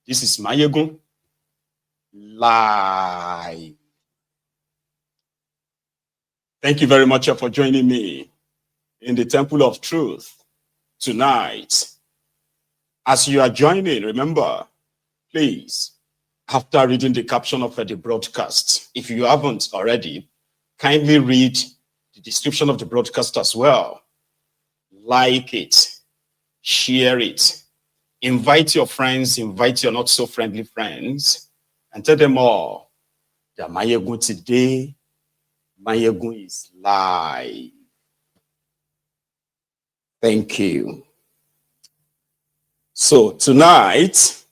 This is Mayegun live. Thank you very much for joining me in the Temple of Truth tonight. As you are joining, remember, please, after reading the caption of the broadcast, if you haven't already, kindly read the description of the broadcast as well. Like it, share it, invite your friends, invite your not so friendly friends, and tell them all that Mayegun today, Mayegun is live. Thank you. So tonight,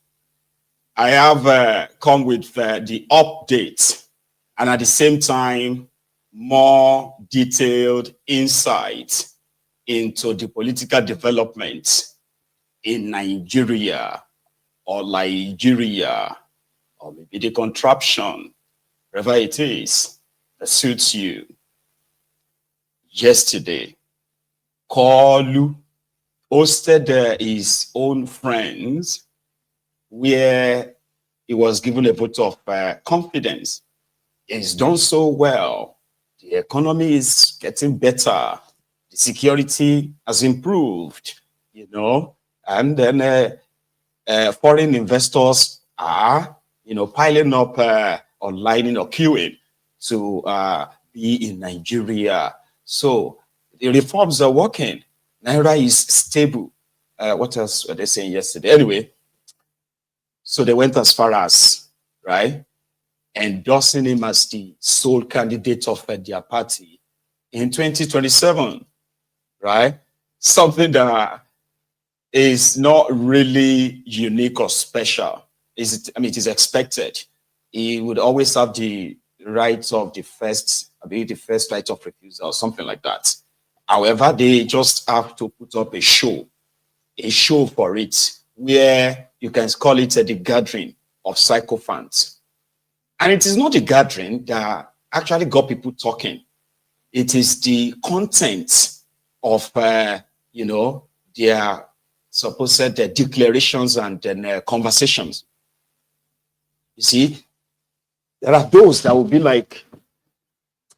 I have come with the update and at the same time, more detailed insight into the political development in Nigeria or maybe the contraption, wherever it is that suits you. Yesterday, Kolu hosted his own friends where he was given a vote of confidence. He's done so well. The economy is getting better. The security has improved, you know, and then foreign investors are, you know, piling up or lining or queuing to be in Nigeria. So the reforms are working. Naira is stable. What else were they saying yesterday? Anyway, so they went as far as, right, endorsing him as the sole candidate of their party in 2027, right? Something that is not really unique or special. I mean, it is expected. He would always have the rights of the first right of refusal or something like that. However, they just have to put up a show for it, where you can call it the gathering of sycophants. And it is not a gathering that actually got people talking. It is the content of, you know, their supposed declarations and then conversations. You see, there are those that will be like,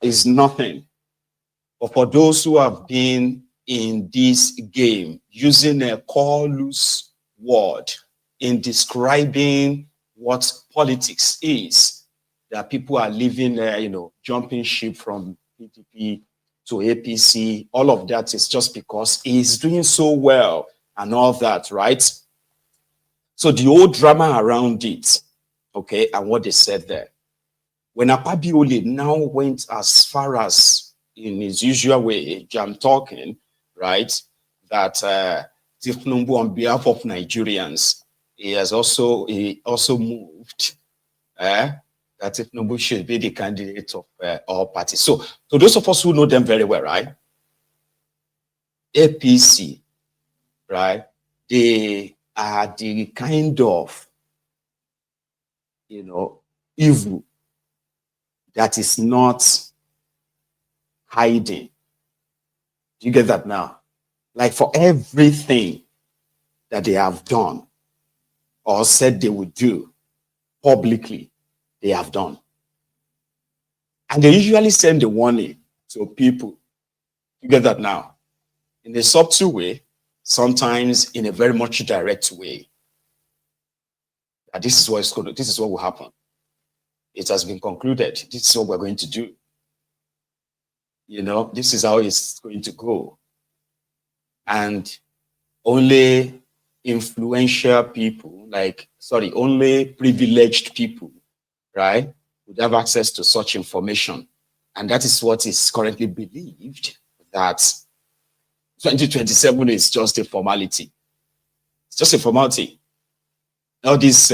it's nothing. But for those who have been in this game, using a call-loose word in describing what politics is, that people are living, you know, jumping ship from PDP to APC, all of that is just because he's doing so well and all that, right? So the whole drama around it, okay, and what they said there. When Akwa now went as far as, in his usual way, jam talking, right, that Tifnumbu, on behalf of Nigerians, he also moved that Tifnumbu should be the candidate of all parties. So those of us who know them very well, right, APC, right, they are the kind of, you know, evil that is not hiding. Do you get that now? Like, for everything that they have done or said they would do publicly, they have done. And they usually send a warning to people. You get that now? In a subtle way, sometimes in a very much direct way. And this is what will happen. It has been concluded. This is what we're going to do. You know, this is how it's going to go. And only influential people, only privileged people, right, would have access to such information. And that is what is currently believed, that 2027 is just a formality. It's just a formality. All this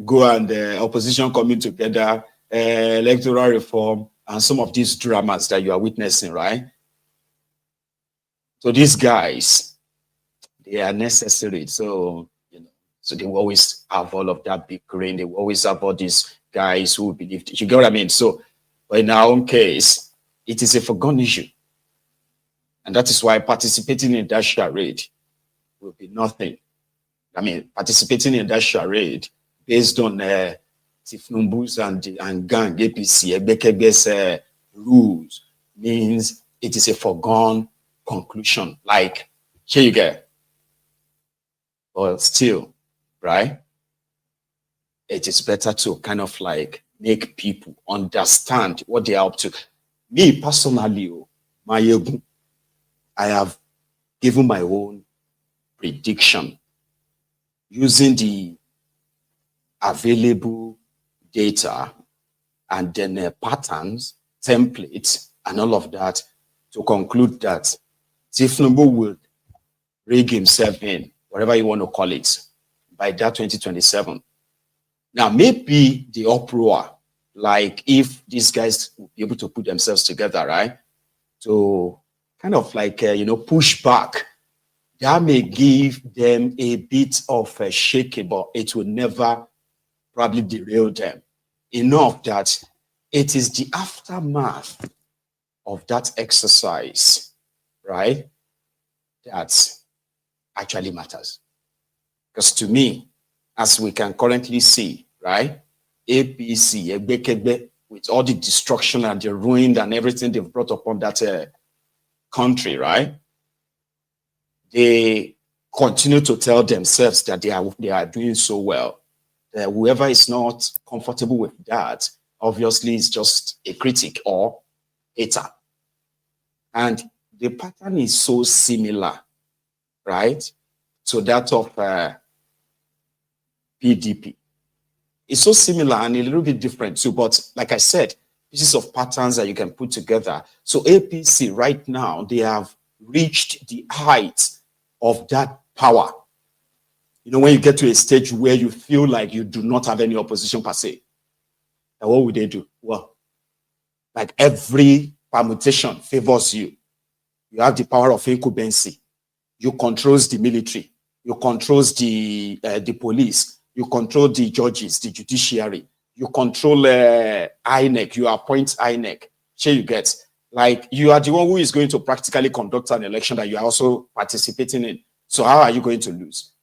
go and opposition coming together, electoral reform, and some of these dramas that you are witnessing, right? So these guys, they are necessary. So, you know, so they will always have all of that big grain. They will always have all these guys who believe, you get what I mean? So, but in our own case, it is a forgotten issue. And that is why participating in that charade will be nothing. I mean, participating in that charade based on Tifnumbu's and gang APC Ebekebe's rules means it is a foregone conclusion. Like, here you go. But still, right? It is better to kind of like make people understand what they are up to. Me personally, I have given my own prediction using the available data and then patterns, templates, and all of that to conclude that Tifnumbu will rig himself in, whatever you want to call it, by that 2027. Now, maybe the uproar, like if these guys will be able to put themselves together, right, to kind of like, push back, that may give them a bit of a shaking, but it will never probably derail them enough that it is the aftermath of that exercise, right, that actually matters. Because to me, as we can currently see, right, APC, Egbekegbe, with all the destruction and the ruin and everything they've brought upon that country, right, they continue to tell themselves that they are doing so well. Whoever is not comfortable with that, obviously, is just a critic or hater. And the pattern is so similar, right, to that of PDP. It's so similar and a little bit different too, but like I said, pieces of patterns that you can put together. So APC right now, they have reached the height of that power. You know, when you get to a stage where you feel like you do not have any opposition per se, and what would they do? Well, like every permutation favors you. You have the power of incumbency. You control the military. You control the police. You control the judges, the judiciary. You control INEC. You appoint INEC. Sure, you get. Like, you are the one who is going to practically conduct an election that you are also participating in. So how are you going to lose?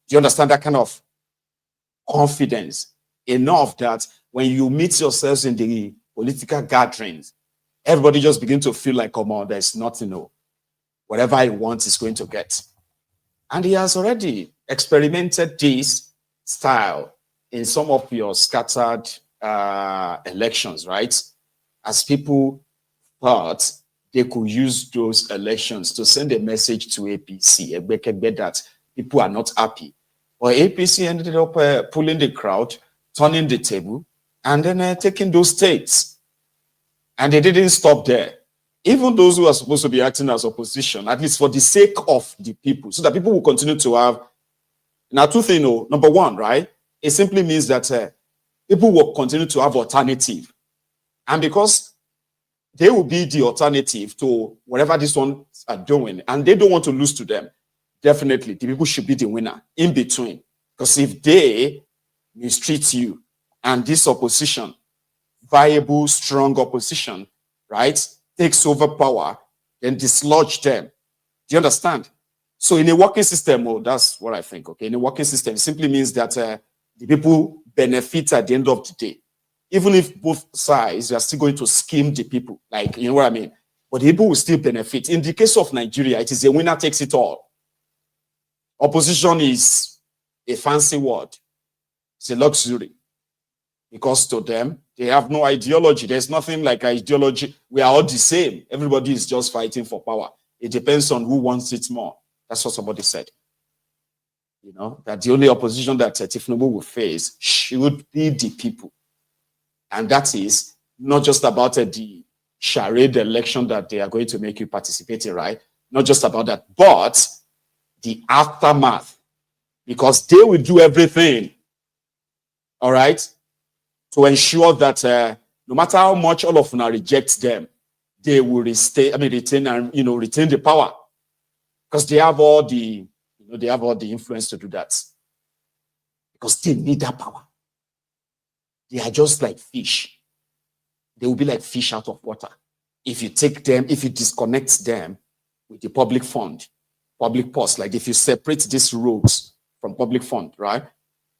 Do you understand that kind of confidence? Enough that when you meet yourselves in the political gatherings, everybody just begin to feel like, come on, there's nothing, no. Whatever he wants is going to get. And he has already experimented this style in some of your scattered elections, right? As people thought they could use those elections to send a message to APC, that people are not happy. But APC ended up pulling the crowd, turning the table, and then taking those states. And they didn't stop there. Even those who are supposed to be acting as opposition, at least for the sake of the people, so that people will continue to have. Now, two things. Number one, right? It simply means that people will continue to have alternative. And because they will be the alternative to whatever these ones are doing, and they don't want to lose to them, definitely the people should be the winner in between. Because if they mistreat you and this opposition, viable, strong opposition, right, takes over power, then dislodge them. Do you understand? So in a working system, that's what I think, okay? In a working system, it simply means that the people benefit at the end of the day. Even if both sides are still going to scheme the people, like, you know what I mean? But the people will still benefit. In the case of Nigeria, it is a winner takes it all. Opposition is a fancy word. It's a luxury. Because to them, they have no ideology. There's nothing like ideology. We are all the same. Everybody is just fighting for power. It depends on who wants it more. That's what somebody said. You know, that the only opposition that Tifnumbu will face should be the people. And that is not just about the charade election that they are going to make you participate in, right? Not just about that, but the aftermath. Because they will do everything, all right, to ensure that no matter how much all of them reject them, they will retain and retain the power, because they have all the influence to do that. Because they need that power. They are just like fish. They will be like fish out of water. If you take them, if you disconnect them with the public fund, public purse, like if you separate these rogues from public fund, right?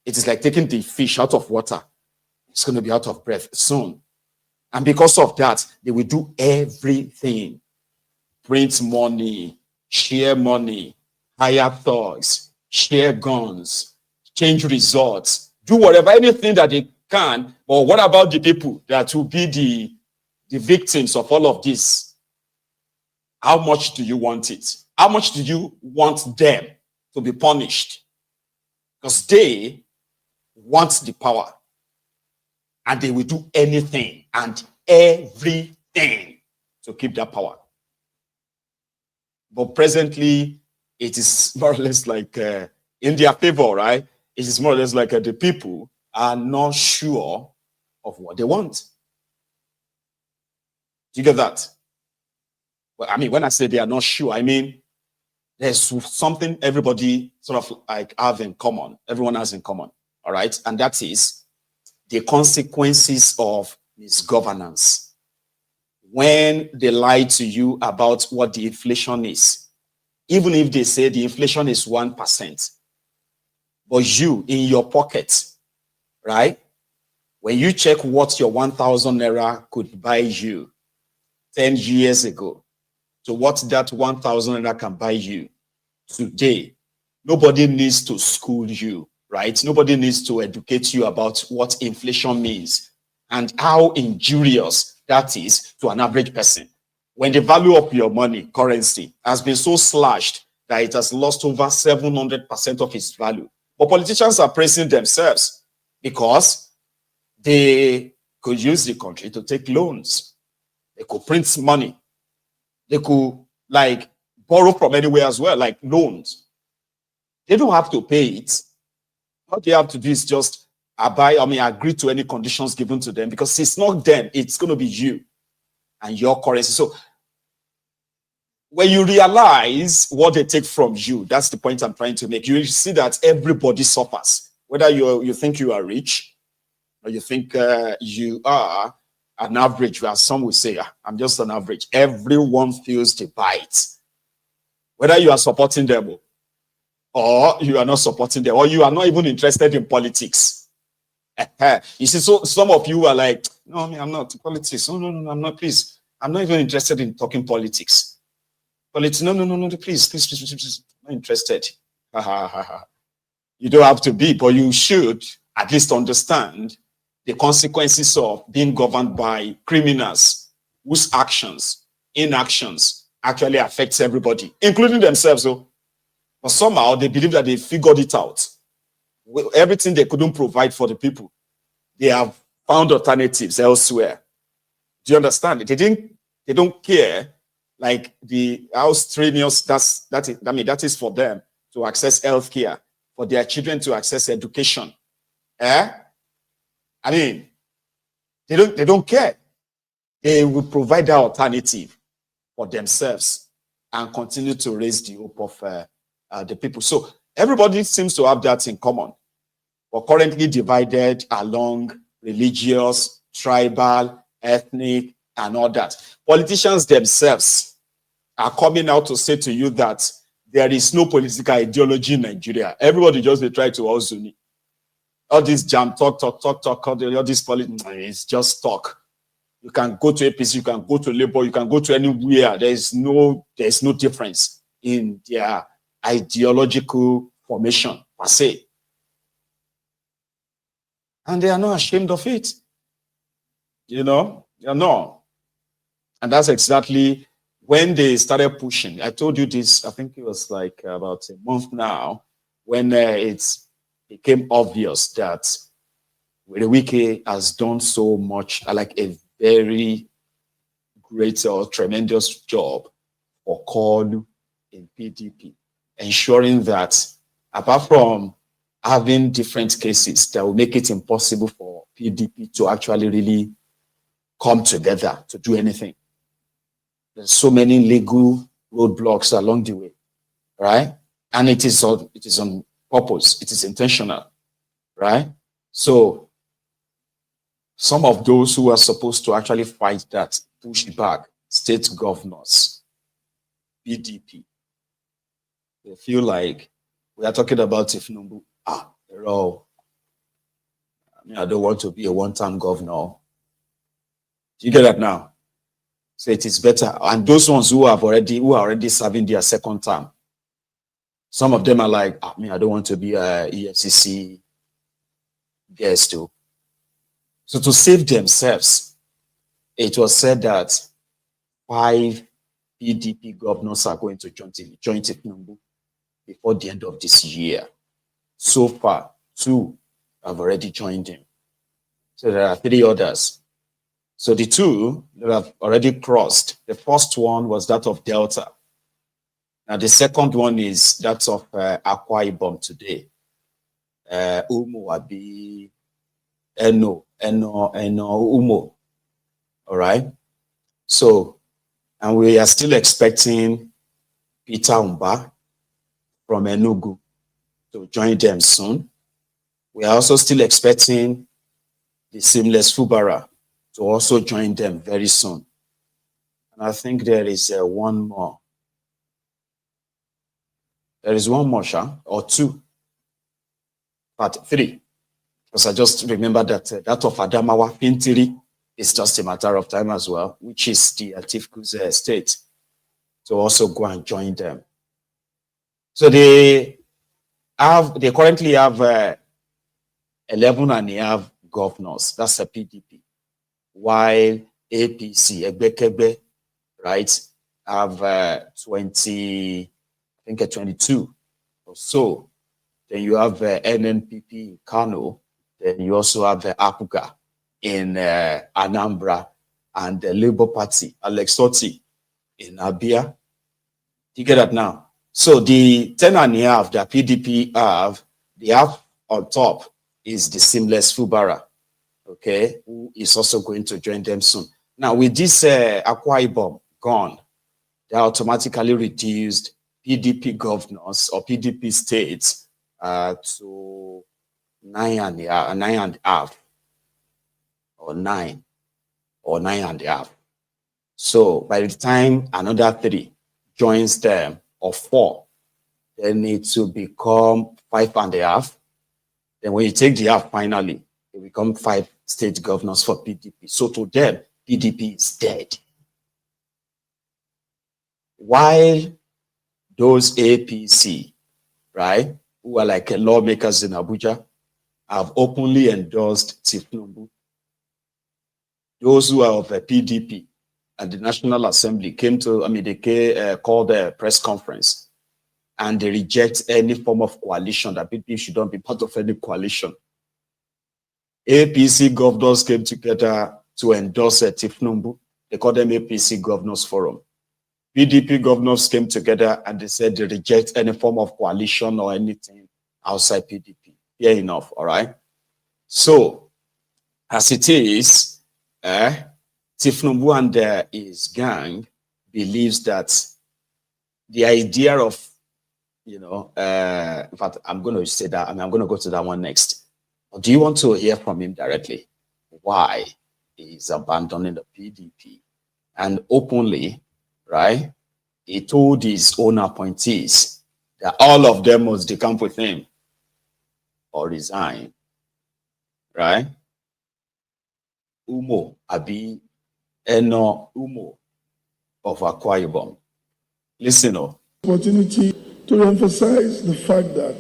It is like taking the fish out of water. It's going to be out of breath soon. And because of that, they will do everything. Print money, share money, hire thugs, share guns, change results, do whatever, anything that they can. But what about the people that will be the victims of all of this? How much do you want it? How much do you want them to be punished? Because they want the power. And they will do anything and everything to keep that power. But presently, it is more or less like in their favor, right? It is more or less like the people are not sure of what they want. Do you get that? Well, I mean, when I say they are not sure, I mean, there's something everybody sort of like have in common. Everyone has in common, all right? And that is the consequences of misgovernance. When they lie to you about what the inflation is, even if they say the inflation is 1%, but you in your pocket, right? When you check what your 1,000 naira could buy you 10 years ago to what that 1,000 naira can buy you today, nobody needs to school you, right? Nobody needs to educate you about what inflation means and how injurious that is to an average person. When the value of your money, currency, has been so slashed that it has lost over 700% of its value. But politicians are praising themselves because they could use the country to take loans. They could print money. They could like borrow from anywhere as well, like loans. They don't have to pay it. What they have to do is just agree to any conditions given to them, because it's not them, it's going to be you and your currency. So when you realize what they take from you, that's the point I'm trying to make. You see that everybody suffers, whether you think you are rich or you think you are an average, as some will say, I'm just an average. Everyone feels the bite, whether you are supporting them or you are not supporting them, or you are not even interested in politics. You see, so some of you are like, no, I'm not politics. No, I'm not. Please, I'm not even interested in talking politics. Politics, no, please, I'm not interested. You don't have to be, but you should at least understand the consequences of being governed by criminals whose actions, inactions actually affects everybody, including themselves. So, but somehow they believe that they figured it out. Everything they couldn't provide for the people, they have found alternatives elsewhere. Do you understand? They don't care like how strenuous that is for them to access healthcare, for their children to access education. I mean, they don't care. They will provide that alternative for themselves and continue to raise the hope of the people. So everybody seems to have that in common. We're currently divided along religious, tribal, ethnic, and all that. Politicians themselves are coming out to say to you that there is no political ideology in Nigeria. Everybody just they try to also all this jam talk, all this politics, it's just talk. You can go to APC, you can go to Labour, you can go to anywhere. There's no difference in their ideological formation per se. And they are not ashamed of it. You know, they're not. And that's exactly when they started pushing. I told you this, I think it was like about a month now, when it became obvious that Wike has done so much, like a very great or tremendous job for Kolu in PDP, ensuring that apart from having different cases that will make it impossible for PDP to actually really come together to do anything. There's so many legal roadblocks along the way, right? And it is on purpose. It is intentional, right? So some of those who are supposed to actually fight that, push back, state governors, PDP, they feel like we are talking about Ifnumbu. They're all I don't want to be a one-time governor. Do you get that now? So it is better. And those ones who are already serving their second term, some of them are like, I don't want to be a EFCC guest too. So to save themselves, it was said that 5 PDP governors are going to join Tinubu before the end of this year. So far, 2 have already joined him. So there are 3 others. So the 2 that have already crossed, the first one was that of Delta. Now the second one is that of Akwa Ibom today. Umo Abi, Eno, Umo. All right. So, and we are still expecting Peter Umba from Enugu to join them soon. We are also still expecting the Seamless Fubara to also join them very soon. And I think there is one more. There is one more, or 2, but 3. Because I just remember that that of Adamawa Pintiri is just a matter of time as well, which is the Atifku's state, to also go and join them. So they currently have 11.5 governors. That's a PDP. While APC, Egbekebe, right, have 22 or so. Then you have NNPP in Kano. Then you also have Apuga in Anambra, and the Labour Party, Alex Otti in Abia. You get that now? So the 10.5 that PDP have, they have on top is the Seamless Fubara, okay, who is also going to join them soon. Now, with this Akwa Ibom gone, they automatically reduced PDP governors or PDP states to 9.5 or 9.5. So by the time another 3 joins them, or 4, then it will become 5.5. Then when you take the half, finally, it become 5 state governors for PDP. So to them, PDP is dead. While those APC, right, who are like lawmakers in Abuja, have openly endorsed Tinubu. Those who are of a PDP and the National Assembly came to, they called a press conference, and they reject any form of coalition, that PDP should not be part of any coalition. APC governors came together to endorse Tinubu. They call them APC Governors Forum. PDP governors came together and they said they reject any form of coalition or anything outside PDP. Fair enough, all right? So, as it is, Tinubu and his gang believes that the idea of, in fact, I'm going to say that, I'm going to go to that one next. Or do you want to hear from him directly? Why he's abandoning the PDP? And openly, right, he told his own appointees that all of them must decamp with him or resign, right? Umo Abi Eno Umo of Akwa Ibom. Listen up. Opportunity to emphasize the fact that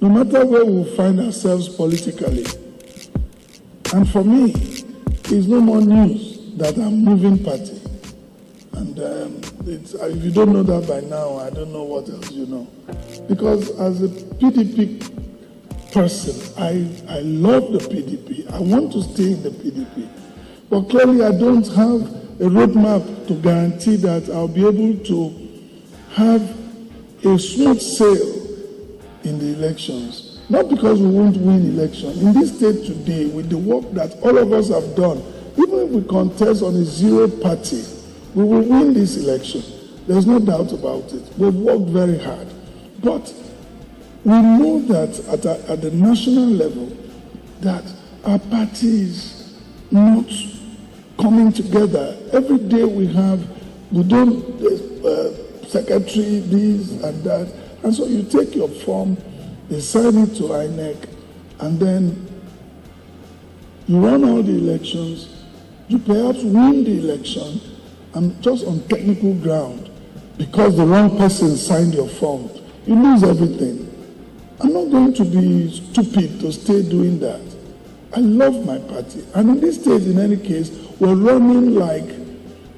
no matter where we find ourselves politically, and for me, it's no more news that I'm moving party. And if you don't know that by now, I don't know what else you know. Because as a PDP person, I love the PDP. I want to stay in the PDP. But clearly I don't have a roadmap to guarantee that I'll be able to have a smooth sail in the elections. Not because we won't win elections. In this state today, with the work that all of us have done, even if we contest on a zero party, we will win this election. There's no doubt about it. We've worked very hard. But we know that at the national level, that our party is not coming together. Every day we don't, secretary, this and that. And so you take your form, they sign it to INEC, and then You run all the elections, you perhaps win the election, and just on technical ground, because the wrong person signed your form, you lose everything. I'm not going to be stupid to stay doing that. I love my party. And in this state, in any case, we're running like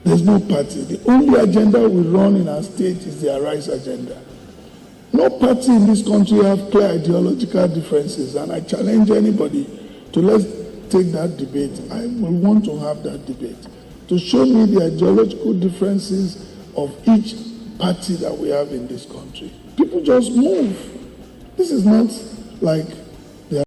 there's no party. The only agenda we run in our state is the Arise agenda. No party in this country have clear ideological differences, and I challenge anybody to let's take that debate. I will want to have that debate to show me the ideological differences of each party that we have in this country. People just move. This is not like